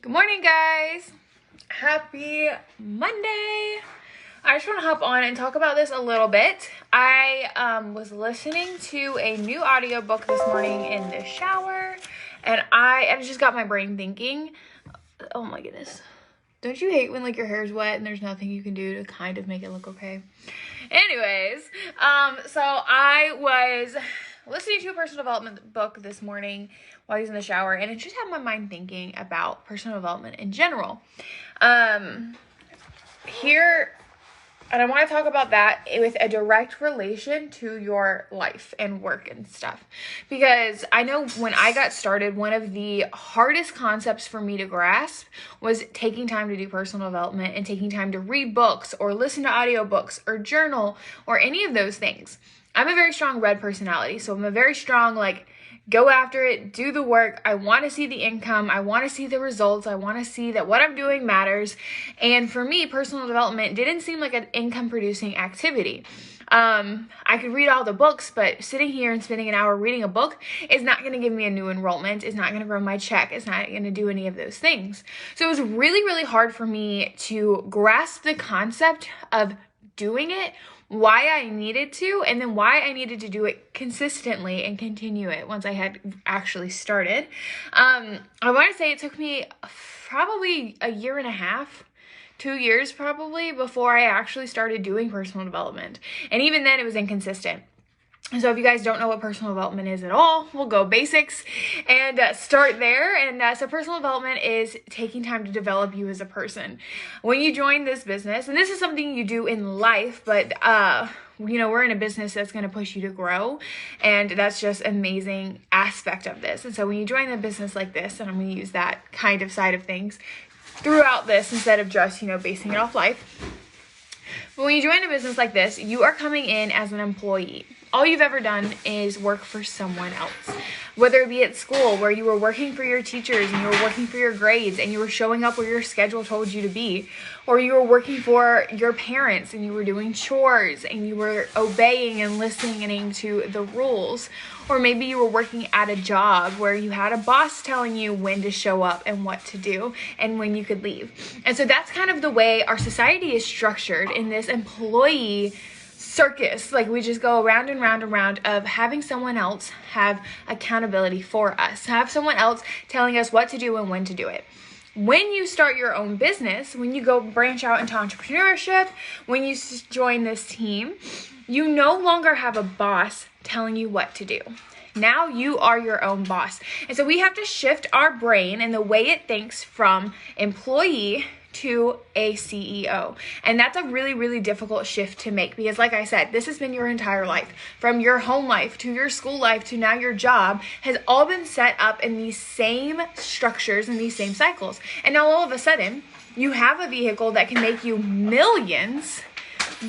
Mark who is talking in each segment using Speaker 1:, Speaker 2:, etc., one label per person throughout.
Speaker 1: Good morning, guys. Happy Monday. I just want to hop on and talk about this a little bit. I was listening to a new audiobook this morning in the shower, and it just got my brain thinking. Oh my goodness. Don't you hate when your hair's wet and there's nothing you can do to kind of make it look okay? Anyways, so I was listening to a personal development book this morning while I was in the shower, and it just had my mind thinking about personal development in general. And I want to talk about that with a direct relation to your life and work and stuff. Because I know when I got started, one of the hardest concepts for me to grasp was taking time to do personal development and taking time to read books or listen to audiobooks or journal or any of those things. I'm a very strong red personality, so I'm a very strong, go after it, do the work. I want to see the income. I want to see the results. I want to see that what I'm doing matters. And for me, personal development didn't seem like an income producing activity. I could read all the books, but sitting here and spending an hour reading a book is not going to give me a new enrollment. It's not going to grow my check. It's not going to do any of those things. So it was really, really hard for me to grasp the concept of doing it, why I needed to, and then why I needed to do it consistently and continue it once I had actually started. I want to say it took me probably a year and a half, 2 years probably, before I actually started doing personal development. And even then it was inconsistent. So if you guys don't know what personal development is at all, we'll go basics and start there. And so personal development is taking time to develop you as a person. When you join this business, and this is something you do in life, but we're in a business that's going to push you to grow, and that's just an amazing aspect of this. And so when you join a business like this, and I'm going to use that kind of side of things throughout this instead of just, basing it off life. But when you join a business like this, you are coming in as an employee. All you've ever done is work for someone else, whether it be at school where you were working for your teachers and you were working for your grades and you were showing up where your schedule told you to be, or you were working for your parents and you were doing chores and you were obeying and listening to the rules, or maybe you were working at a job where you had a boss telling you when to show up and what to do and when you could leave. And so that's kind of the way our society is structured in this employee circus. We just go around and round and round of having someone else have accountability for us, have someone else telling us what to do and when to do it. When you start your own business, when you go branch out into entrepreneurship, when you join this team, you no longer have a boss telling you what to do. Now you are your own boss. And so we have to shift our brain and the way it thinks from employee to a CEO. And that's a really, really difficult shift to make because, like I said, this has been your entire life. From your home life to your school life to now your job has all been set up in these same structures and these same cycles. And now all of a sudden, you have a vehicle that can make you millions,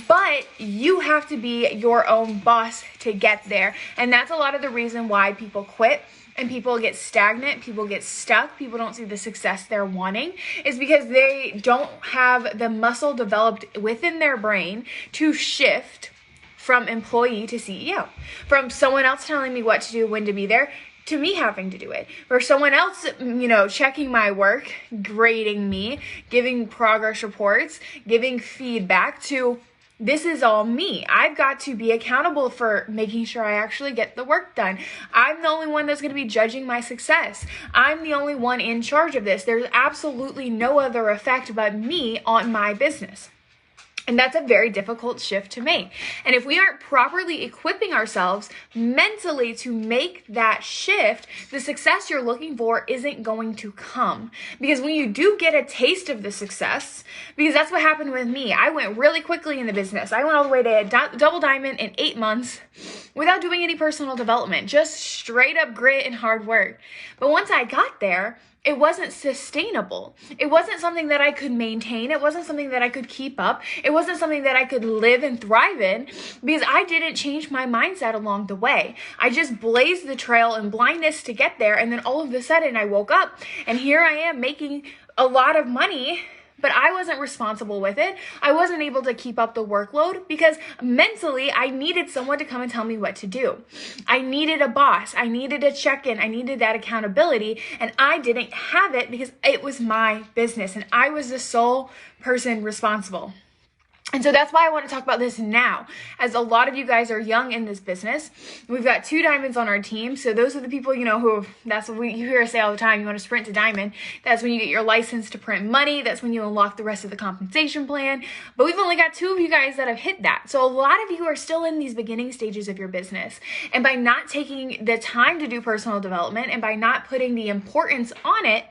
Speaker 1: but you have to be your own boss to get there. And that's a lot of the reason why people quit. And people get stagnant, people get stuck, people don't see the success they're wanting, is because they don't have the muscle developed within their brain to shift from employee to CEO. From someone else telling me what to do, when to be there, to me having to do it. Or someone else, checking my work, grading me, giving progress reports, giving feedback, to this is all me. I've got to be accountable for making sure I actually get the work done. I'm the only one that's going to be judging my success. I'm the only one in charge of this. There's absolutely no other effect but me on my business. And that's a very difficult shift to make. And if we aren't properly equipping ourselves mentally to make that shift, the success you're looking for isn't going to come. Because when you do get a taste of the success, because that's what happened with me. I went really quickly in the business. I went all the way to double diamond in 8 months without doing any personal development, just straight up grit and hard work. But once I got there, it wasn't sustainable. It wasn't something that I could maintain. It wasn't something that I could keep up. It wasn't something that I could live and thrive in because I didn't change my mindset along the way. I just blazed the trail in blindness to get there. And then all of a sudden I woke up and here I am making a lot of money, but I wasn't responsible with it. I wasn't able to keep up the workload because mentally I needed someone to come and tell me what to do. I needed a boss. I needed a check-in. I needed that accountability, and I didn't have it because it was my business and I was the sole person responsible. And so that's why I want to talk about this now, as a lot of you guys are young in this business. We've got 2 diamonds on our team. So those are the people, who, that's what you hear us say all the time. You want to sprint to diamond. That's when you get your license to print money. That's when you unlock the rest of the compensation plan. But we've only got 2 of you guys that have hit that. So a lot of you are still in these beginning stages of your business. And by not taking the time to do personal development and by not putting the importance on it,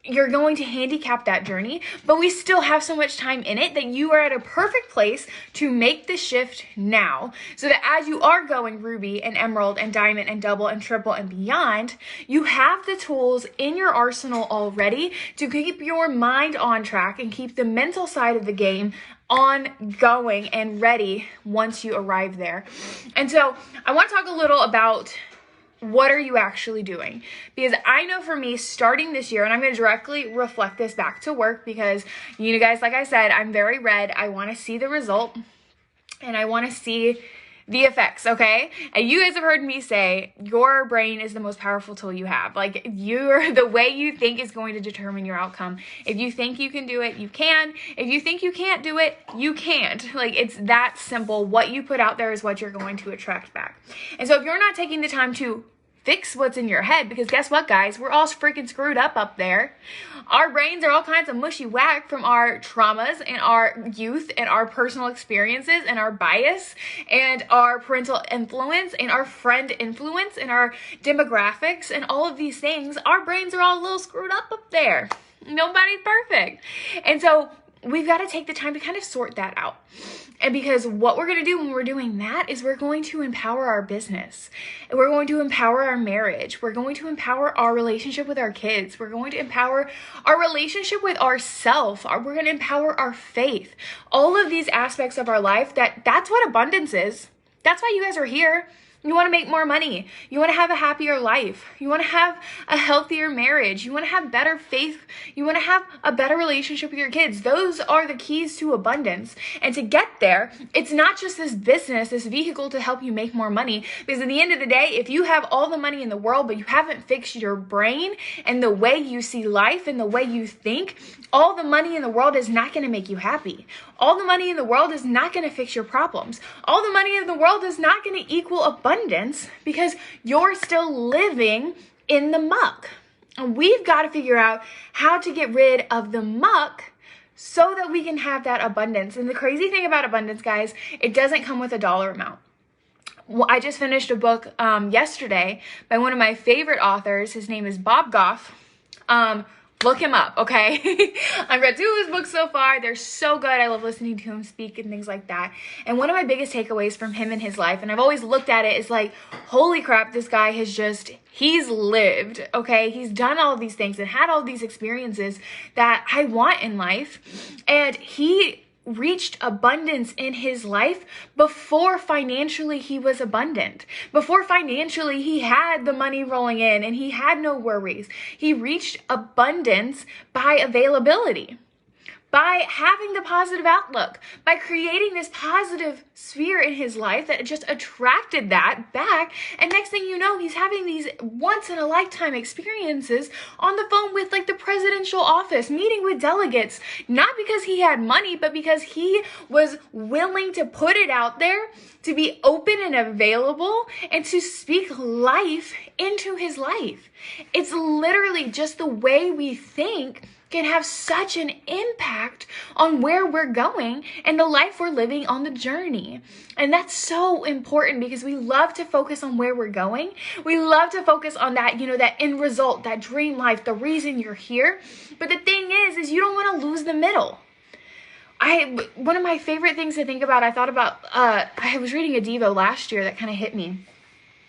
Speaker 1: you're going to handicap that journey, but we still have so much time in it that you are at a perfect place to make the shift now, so that as you are going ruby and emerald and diamond and double and triple and beyond, you have the tools in your arsenal already to keep your mind on track and keep the mental side of the game ongoing and ready once you arrive there. And so I want to talk a little about what are you actually doing? Because I know for me, starting this year, and I'm going to directly reflect this back to work because, guys, like I said, I'm very red. I want to see the result and I want to see the effects, okay? And you guys have heard me say, your brain is the most powerful tool you have. Like, the way you think is going to determine your outcome. If you think you can do it, you can. If you think you can't do it, you can't. Like, it's that simple. What you put out there is what you're going to attract back. And so if you're not taking the time to fix what's in your head, because guess what, guys? We're all freaking screwed up there. Our brains are all kinds of mushy whack from our traumas and our youth and our personal experiences and our bias and our parental influence and our friend influence and our demographics and all of these things. Our brains are all a little screwed up there. Nobody's perfect. And so we've got to take the time to kind of sort that out. And because what we're going to do when we're doing that is we're going to empower our business. And we're going to empower our marriage. We're going to empower our relationship with our kids. We're going to empower our relationship with ourselves. We're going to empower our faith. All of these aspects of our life, that's what abundance is. That's why you guys are here. You want to make more money. You want to have a happier life. You want to have a healthier marriage. You want to have better faith. You want to have a better relationship with your kids. Those are the keys to abundance. And to get there, it's not just this business, this vehicle to help you make more money. Because at the end of the day, if you have all the money in the world, but you haven't fixed your brain and the way you see life and the way you think, all the money in the world is not going to make you happy. All the money in the world is not going to fix your problems. All the money in the world is not going to equal abundance because you're still living in the muck. And we've got to figure out how to get rid of the muck so that we can have that abundance. And the crazy thing about abundance, guys, it doesn't come with a dollar amount. Well, I just finished a book yesterday by one of my favorite authors. His name is Bob Goff. Look him up, okay? I've read 2 of his books so far. They're so good. I love listening to him speak and things like that. And one of my biggest takeaways from him in his life, and I've always looked at it, is like, holy crap, this guy he's lived, okay? He's done all of these things and had all these experiences that I want in life. And he reached abundance in his life before financially he was abundant. Before financially he had the money rolling in and he had no worries. He reached abundance by availability, by having the positive outlook, by creating this positive sphere in his life that just attracted that back. And next thing you know, he's having these once in a lifetime experiences on the phone with like the presidential office, meeting with delegates, not because he had money, but because he was willing to put it out there, to be open and available, and to speak life into his life. It's literally just the way we think can have such an impact on where we're going and the life we're living on the journey. And that's so important because we love to focus on where we're going. We love to focus on that, that end result, that dream life, the reason you're here. But the thing is you don't want to lose the middle. One of my favorite things to think about, I was reading a Devo last year that kind of hit me.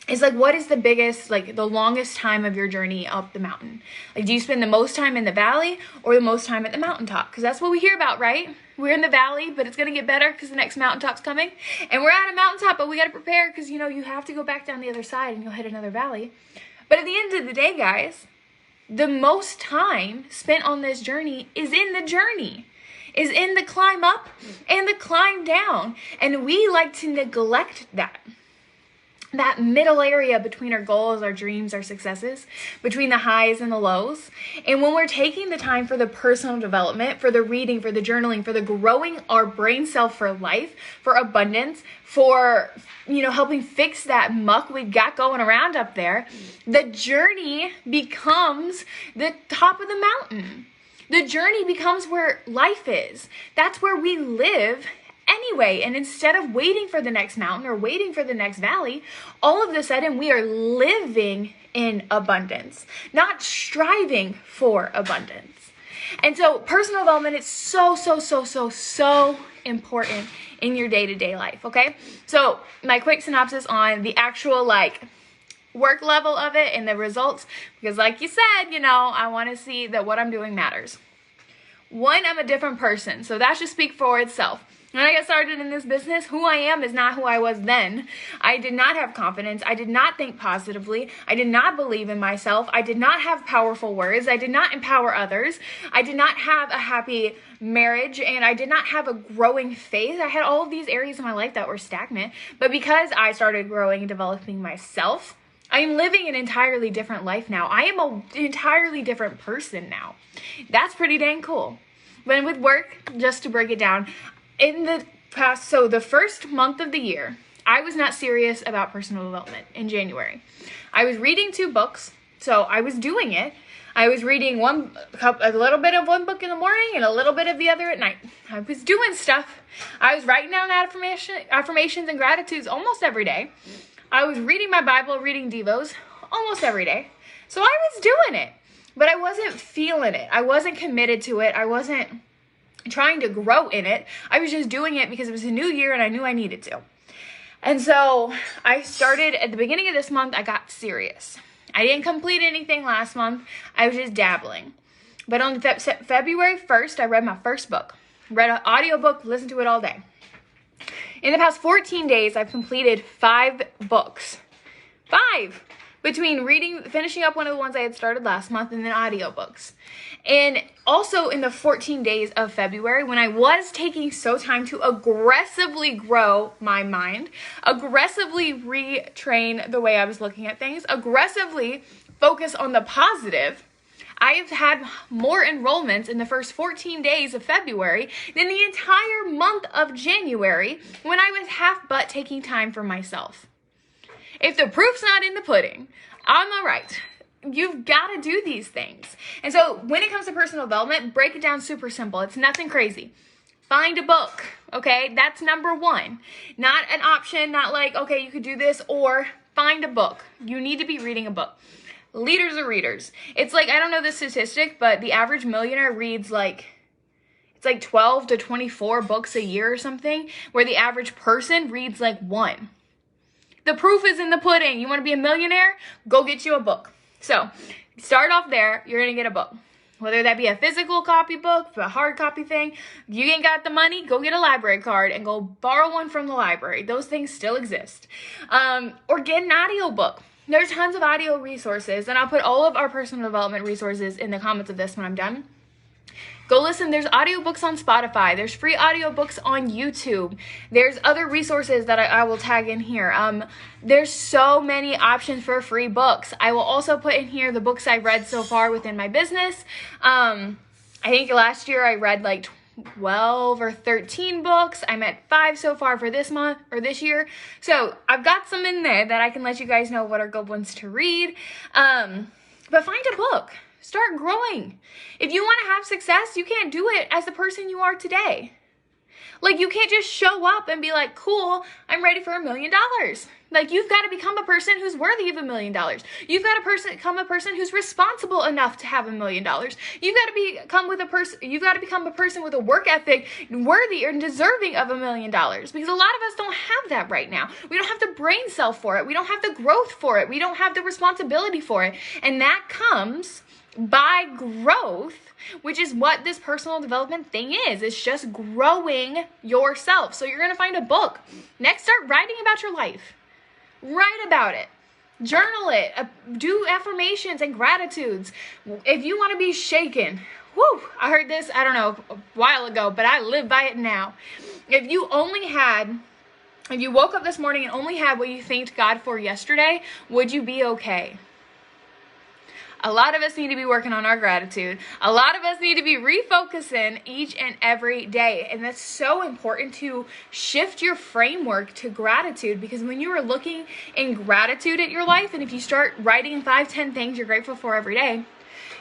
Speaker 1: It's like, what is the biggest, the longest time of your journey up the mountain? Like, do you spend the most time in the valley or the most time at the mountaintop? Because that's what we hear about, right? We're in the valley, but it's going to get better because the next mountaintop's coming. And we're at a mountaintop, but we got to prepare because, you have to go back down the other side and you'll hit another valley. But at the end of the day, guys, the most time spent on this journey is in the journey, is in the climb up and the climb down. And we like to neglect that middle area between our goals, our dreams, our successes, between the highs and the lows. And when we're taking the time for the personal development, for the reading, for the journaling, for the growing our brain self for life, for abundance, for, helping fix that muck we've got going around up there, the journey becomes the top of the mountain. The journey becomes where life is. That's where we live anyway. And instead of waiting for the next mountain or waiting for the next valley, all of a sudden we are living in abundance, not striving for abundance. And so personal development is so important in your day-to-day life, okay? So my quick synopsis on the actual work level of it and the results, because like you said, I want to see that what I'm doing matters. One, I'm a different person, so that should speak for itself. When I got started in this business, who I am is not who I was then. I did not have confidence. I did not think positively. I did not believe in myself. I did not have powerful words. I did not empower others. I did not have a happy marriage, and I did not have a growing faith. I had all of these areas in my life that were stagnant. But because I started growing and developing myself, I am living an entirely different life now. I am an entirely different person now. That's pretty dang cool. But with work, just to break it down, in the past, so the first month of the year, I was not serious about personal development in January. I was reading 2 books, so I was doing it. I was reading a little bit of one book in the morning and a little bit of the other at night. I was doing stuff. I was writing down affirmations and gratitudes almost every day. I was reading my Bible, reading devos almost every day. So I was doing it, but I wasn't feeling it. I wasn't committed to it. I wasn't trying to grow in it. I was just doing it because it was a new year and I knew I needed to. And so I started at the beginning of this month. I got serious. I didn't complete anything last month. I was just dabbling. But on February 1st, I read my first book. Read an audiobook, listened to it all day. In the past 14 days, I've completed 5 books. 5! Between finishing up one of the ones I had started last month, and then audiobooks. And also in the 14 days of February, when I was taking time to aggressively grow my mind, aggressively retrain the way I was looking at things, aggressively focus on the positive, I have had more enrollments in the first 14 days of February than the entire month of January when I was half-butt taking time for myself. If the proof's not in the pudding, I'm all right. You've got to do these things. And so when it comes to personal development, break it down super simple. It's nothing crazy. Find a book, okay? That's number 1. Not an option, not okay, you could do this, or find a book. You need to be reading a book. Leaders are readers. It's I don't know the statistic, but the average millionaire reads it's 12 to 24 books a year or something, where the average person reads 1. The proof is in the pudding. You want to be a millionaire? Go get you a book. So start off there. You're going to get a book. Whether that be a physical copy book, a hard copy thing. If you ain't got the money, go get a library card and go borrow one from the library. Those things still exist. Or get an audio book. There's tons of audio resources, and I'll put all of our personal development resources in the comments of this when I'm done. Go listen. There's audiobooks on Spotify. There's free audiobooks on YouTube. There's other resources that I will tag in here. There's so many options for free books. I will also put in here the books I've read so far within my business. I think last year I read 12 or 13 books. I'm at 5 so far for this month or this year. So I've got some in there that I can let you guys know what are good ones to read. But find a book. Start growing. If you want to have success, you can't do it as the person you are today. You can't just show up and be cool, I'm ready for $1 million. You've got to become a person who's worthy of $1 million. You've got to become a person who's responsible enough to have $1 million. You've got to become a person with a work ethic worthy or deserving of $1 million. Because a lot of us don't have that right now. We don't have the brain cell for it. We don't have the growth for it. We don't have the responsibility for it. And that comes by growth, which is what this personal development thing is. It's just growing yourself. So you're going to find a book. Next, start writing about your life. Write about it. Journal it. Do affirmations and gratitudes. If you want to be shaken, whoo, I heard this, I don't know, a while ago, but I live by it now. If you woke up this morning and only had what you thanked God for yesterday, would you be okay? A lot of us need to be working on our gratitude. A lot of us need to be refocusing each and every day. And that's so important to shift your framework to gratitude, because when you are looking in gratitude at your life, and if you start writing 5-10 things you're grateful for every day,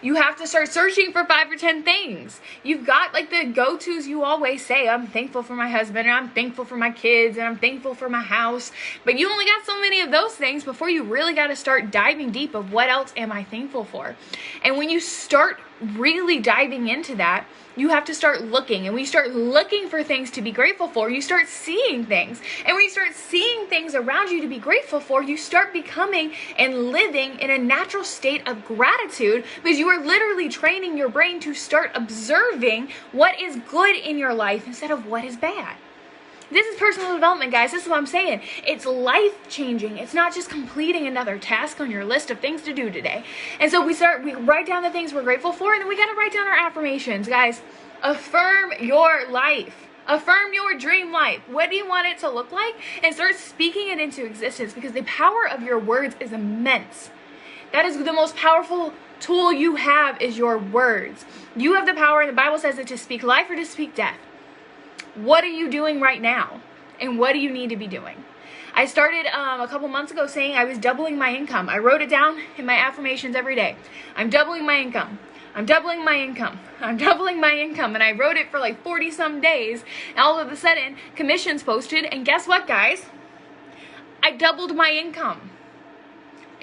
Speaker 1: you have to start searching for 5 or 10 things. You've got like the go-tos you always say. I'm thankful for my husband, and I'm thankful for my kids, and I'm thankful for my house. But you only got so many of those things before you really got to start diving deep of what else am I thankful for. And when you start really diving into that, you have to start looking. And when you start looking for things to be grateful for, you start seeing things. And when you start seeing things around you to be grateful for, you start becoming and living in a natural state of gratitude, because you are literally training your brain to start observing what is good in your life instead of what is bad. This is personal development, guys. This is what I'm saying. It's life-changing. It's not just completing another task on your list of things to do today. And so we write down the things we're grateful for, and then we got to write down our affirmations, guys. Affirm your life. Affirm your dream life. What do you want it to look like? And start speaking it into existence, because the power of your words is immense. That is the most powerful tool you have, is your words. You have the power, and the Bible says it, to speak life or to speak death. What are you doing right now? And what do you need to be doing? I started a couple months ago saying I was doubling my income. I wrote it down in my affirmations every day. I'm doubling my income. I'm doubling my income. I'm doubling my income. And I wrote it for like 40 some days. And all of a sudden, commissions posted. And guess what, guys? I doubled my income.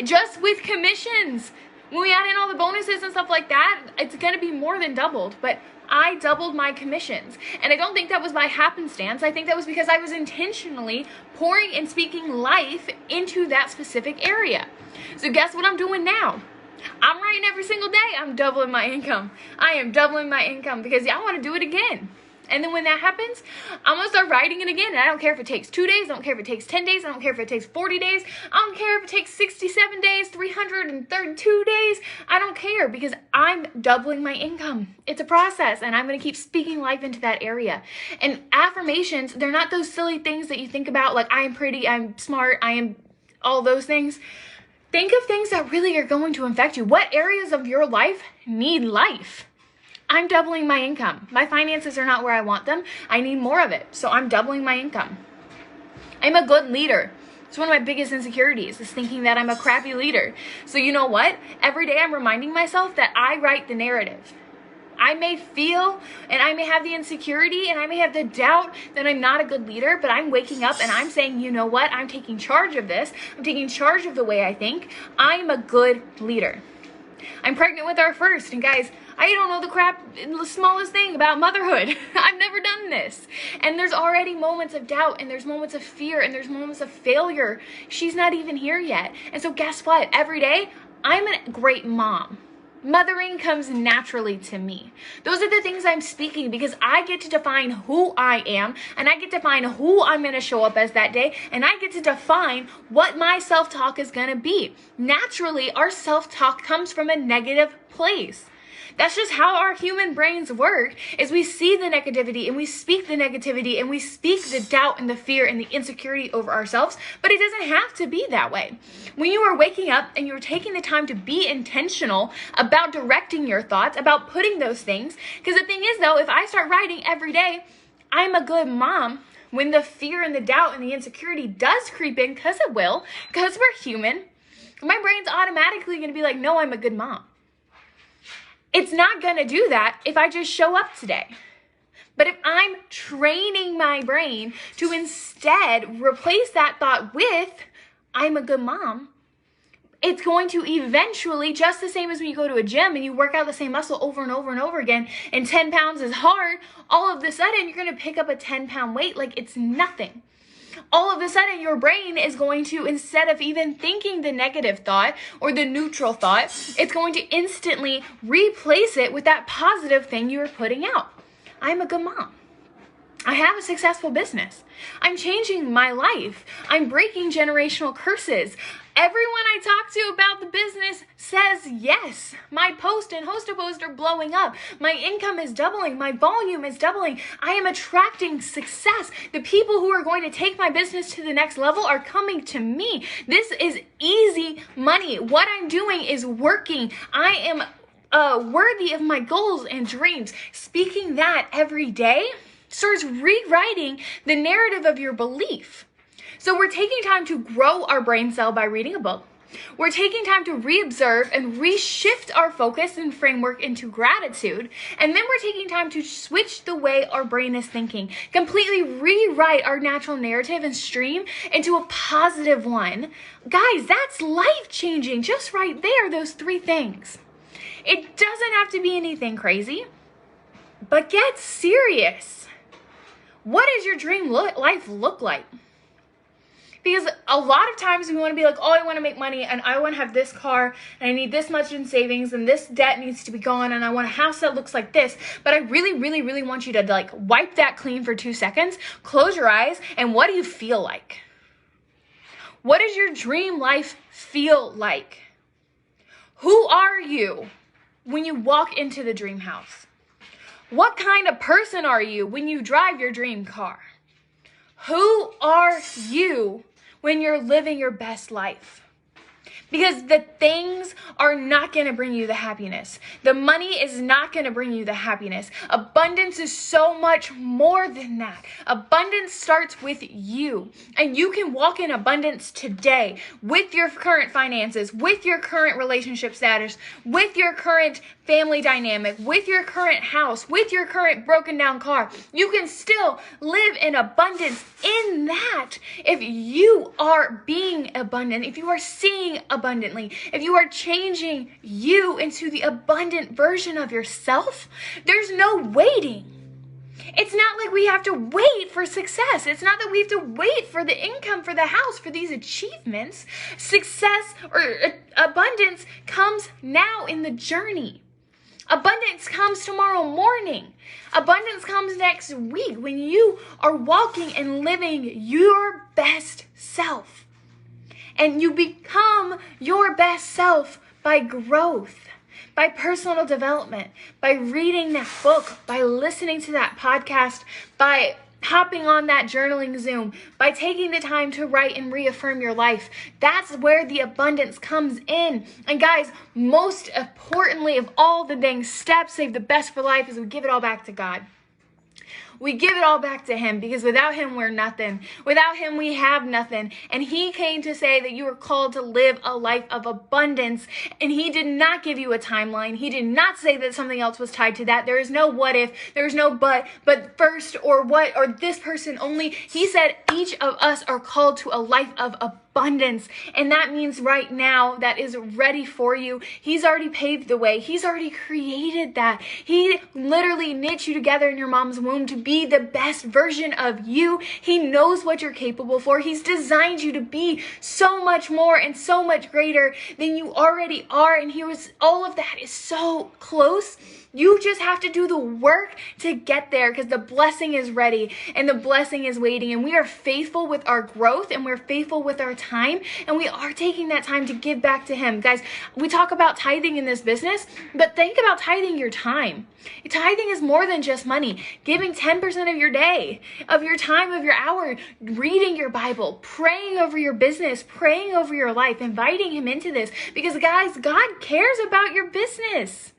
Speaker 1: Just with commissions. When we add in all the bonuses and stuff like that, it's going to be more than doubled. But I doubled my commissions. And I don't think that was by happenstance. I think that was because I was intentionally pouring and speaking life into that specific area. So guess what I'm doing now? I'm writing every single day. I'm doubling my income. I am doubling my income, because I want to do it again. And then when that happens, I'm going to start writing it again. And I don't care if it takes 2 days. I don't care if it takes 10 days. I don't care if it takes 40 days. I don't care if it takes 67 days, 332 days. I don't care, because I'm doubling my income. It's a process, and I'm going to keep speaking life into that area. And affirmations, they're not those silly things that you think about, like I am pretty, I'm smart, I am all those things. Think of things that really are going to affect you. What areas of your life need life? I'm doubling my income. My finances are not where I want them. I need more of it. So I'm doubling my income. I'm a good leader. It's one of my biggest insecurities, is thinking that I'm a crappy leader. So you know what? Every day I'm reminding myself that I write the narrative. I may feel, and I may have the insecurity, and I may have the doubt that I'm not a good leader, but I'm waking up and I'm saying, you know what? I'm taking charge of this. I'm taking charge of the way I think. I'm a good leader. I'm pregnant with our first, and guys, I don't know the smallest thing about motherhood. I've never done this. And there's already moments of doubt, and there's moments of fear, and there's moments of failure. She's not even here yet. And so guess what? Every day, I'm a great mom. Mothering comes naturally to me. Those are the things I'm speaking, because I get to define who I am, and I get to define who I'm going to show up as that day, and I get to define what my self-talk is going to be. Naturally, our self-talk comes from a negative place. That's just how our human brains work, is we see the negativity and we speak the negativity and we speak the doubt and the fear and the insecurity over ourselves, but it doesn't have to be that way. When you are waking up and you're taking the time to be intentional about directing your thoughts, about putting those things, because the thing is though, if I start writing every day, I'm a good mom, when the fear and the doubt and the insecurity does creep in, because it will, because we're human, my brain's automatically going to be like, no, I'm a good mom. It's not going to do that if I just show up today. But if I'm training my brain to instead replace that thought with, I'm a good mom, it's going to eventually, just the same as when you go to a gym and you work out the same muscle over and over and over again, and 10 pounds is hard, all of a sudden you're going to pick up a 10-pound weight like it's nothing. All of a sudden, your brain is going to, instead of even thinking the negative thought or the neutral thought, it's going to instantly replace it with that positive thing you are putting out. I'm a good mom. I have a successful business. I'm changing my life. I'm breaking generational curses. Everyone I talk to about the business says yes. My post and host of posts are blowing up. My income is doubling. My volume is doubling. I am attracting success. The people who are going to take my business to the next level are coming to me. This is easy money. What I'm doing is working. I am worthy of my goals and dreams. Speaking that every day starts rewriting the narrative of your belief. So we're taking time to grow our brain cell by reading a book. We're taking time to re-observe and reshift our focus and framework into gratitude. And then we're taking time to switch the way our brain is thinking, completely rewrite our natural narrative and stream into a positive one. Guys, that's life-changing just right there, those 3 things. It doesn't have to be anything crazy, but get serious. What does your dream life look like? Because a lot of times we want to be like, oh, I want to make money and I want to have this car and I need this much in savings and this debt needs to be gone and I want a house that looks like this. But I really, really, really want you to like wipe that clean for 2 seconds, close your eyes, and what do you feel like? What does your dream life feel like? Who are you when you walk into the dream house? What kind of person are you when you drive your dream car? Who are you when you're living your best life? Because the things are not going to bring you the happiness. The money is not going to bring you the happiness. Abundance is so much more than that. Abundance starts with you. And you can walk in abundance today with your current finances, with your current relationship status, with your current family dynamic, with your current house, with your current broken down car. You can still live in abundance in that if you are being abundant, if you are seeing abundantly, if you are changing you into the abundant version of yourself. There's no waiting. It's not like we have to wait for success. It's not that we have to wait for the income, for the house, for these achievements. Success or abundance comes now in the journey. Abundance comes tomorrow morning. Abundance comes next week when you are walking and living your best self. And you become your best self by growth, by personal development, by reading that book, by listening to that podcast, by hopping on that journaling Zoom, by taking the time to write and reaffirm your life. That's where the abundance comes in. And guys, most importantly of all the dang steps, save the best for life, is we give it all back to God. We give it all back to him because without him, we're nothing. Without him, we have nothing. And he came to say that you are called to live a life of abundance. And he did not give you a timeline. He did not say that something else was tied to that. There is no what if, there is no but first or what or this person only. He said each of us are called to a life of abundance. And that means right now that is ready for you. He's already paved the way. He's already created that. He literally knit you together in your mom's womb to be the best version of you. He knows what you're capable for. He's designed you to be so much more and so much greater than you already are. And all of that is so close. You just have to do the work to get there because the blessing is ready and the blessing is waiting. And we are faithful with our growth and we're faithful with our time. And we are taking that time to give back to him. Guys, we talk about tithing in this business, but think about tithing your time. Tithing is more than just money. Giving 10% of your day, of your time, of your hour, reading your Bible, praying over your business, praying over your life, inviting him into this. Because guys, God cares about your business.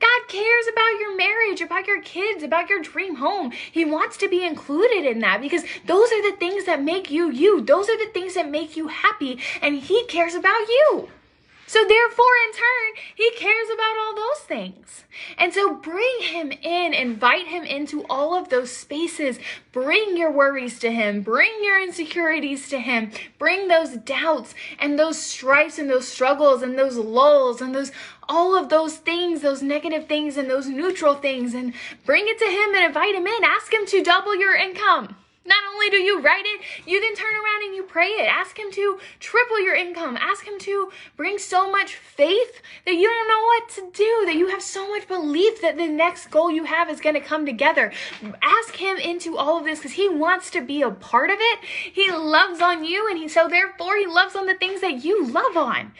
Speaker 1: God cares about your marriage, about your kids, about your dream home. He wants to be included in that because those are the things that make you you. Those are the things that make you happy, and he cares about you. So therefore, in turn, he cares about all those things. And so bring him in, invite him into all of those spaces. Bring your worries to him. Bring your insecurities to him. Bring those doubts and those strifes and those struggles and those lulls and all of those things, those negative things and those neutral things, and bring it to him and invite him in. Ask him to double your income. Not only do you write it, you then turn around and you pray it. Ask him to triple your income. Ask him to bring so much faith that you don't know what to do, that you have so much belief that the next goal you have is going to come together. Ask him into all of this because he wants to be a part of it. He loves on you, and so therefore he loves on the things that you love on.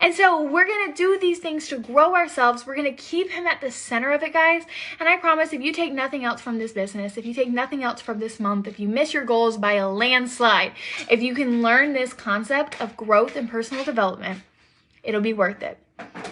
Speaker 1: And so we're going to do these things to grow ourselves. We're going to keep him at the center of it, guys. And I promise, if you take nothing else from this business, if you take nothing else from this month, if you miss your goals by a landslide, if you can learn this concept of growth and personal development, it'll be worth it.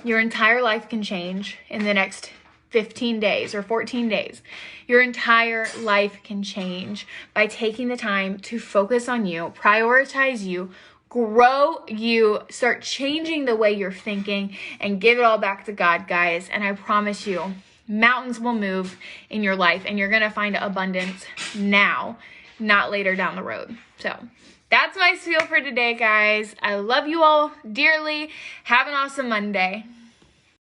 Speaker 1: Your entire life can change in the next 15 days or 14 days. Your entire life can change by taking the time to focus on you, prioritize you, grow you, start changing the way you're thinking, and give it all back to God, guys. And I promise you, mountains will move in your life, and you're going to find abundance now, not later down the road. So that's my spiel for today, guys. I love you all dearly. Have an awesome Monday.